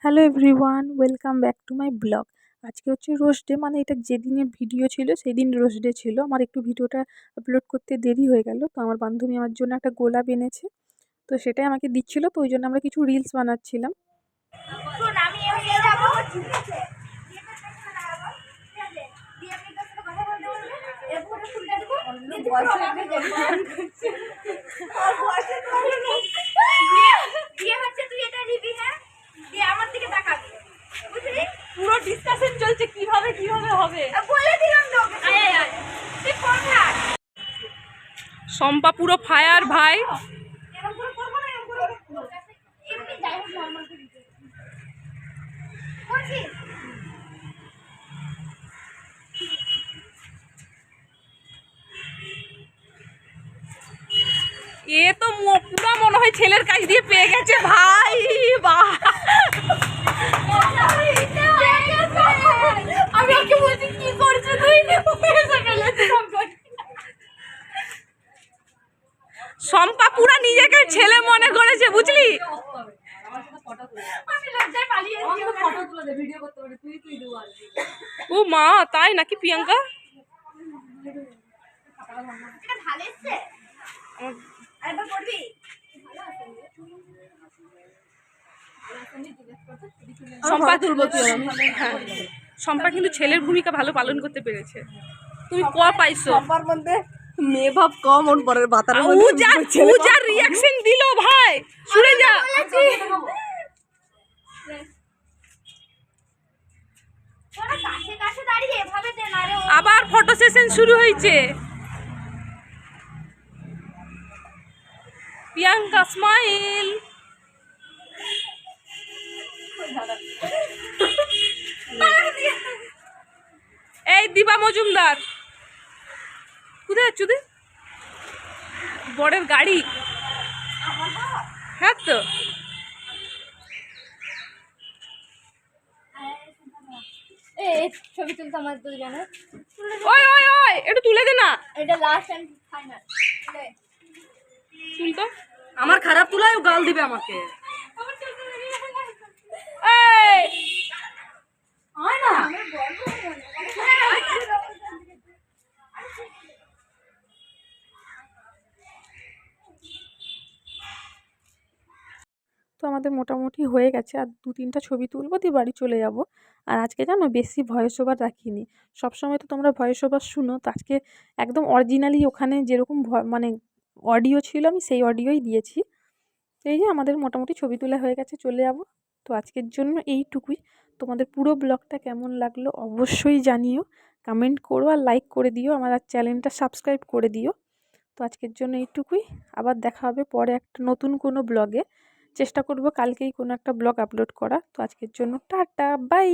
Hello everyone, welcome back to my blog. আজকে হচ্ছে rose day, মানে এটা যেদিনের ভিডিও ছিল সেই দিন রোজ ডে ছিল। আমার একটু ভিডিওটা আপলোড করতে দেরি হয়ে গেল, তো আমার বান্ধবী আমার জন্য একটা গোলাপ এনেছে, তো সেটাই আমাকে দিচ্ছিল, তো ওই জন্য আমরা কিছু রিলস বানাচ্ছিলাম। পুরো ডিসকাশন চলছে কিভাবে হবে। শম্পা পুরো ফায়ার ভাই। এ তো পুরো মনে হয় ছেলের কাছ দিয়ে পেয়ে গেছে ভাই। বাহ, আমি ওকে বলছি কি করছিস তুই, শম্পা পুরা নিজেকে ছেলে মনে করেছে, বুঝলি? ও মা, তাই নাকি প্রিয়াঙ্কা? শম্পা তুলবো, হ্যাঁ, শম্পা কিন্তু ছেলের ভূমিকা ভালো পালন করতে পেরেছে। তুমি ক পাইছো? শম্পার মধ্যে মেয়ে ভাব কম, ওর পরের বাতার যা রিঅ্যাকশন দিল ভাই, শুনে যা। আবার ফটো সেশন শুরু হয়েছে। প্রিয়াঙ্কা স্মাইল। এই দিবা মজুমদার কোথায় যাচ্ছ? বড়ের গাড়ি, হ্যাঁ তো। ছবি তুলতে আমার দুজনে। ওই ওই ওই, একটু তুলে দে না। এটা লাস্ট এন্ড ফাইনাল। তুল তো। আমার খারাপ তুলায় ও গাল দিবে আমাকে। এই হয় না, তো আমাদের মোটামুটি হয়ে গেছে, আর 2-3টা ছবি তুলবো দিয়ে বাড়ি চলে যাব। আর আজকে জানো বেশি ভয়েস ওভার রাখিনি। সবসময় তো তোমরা ভয়েস ওভার শুনো, তো আজকে একদম অরিজিনালি ওখানে যেরকম মানে অডিও ছিল আমি সেই অডিওই দিয়েছি। তো এই যে আমাদের মোটামুটি ছবি তোলা হয়ে গেছে, চলে যাব। তো আজকের জন্য এইটুকুই। তোমাদের পুরো ব্লগটা কেমন লাগলো অবশ্যই জানিও, কমেন্ট করো আর লাইক করে দিও, আমার আর চ্যানেলটা সাবস্ক্রাইব করে দিও। তো আজকের জন্য এইটুকুই, আবার দেখা হবে পরে একটা নতুন কোনো ব্লগে। চেষ্টা করব কালকেই কোনো একটা ব্লগ আপলোড করা। তো আজকের জন্য টাটা, বাই।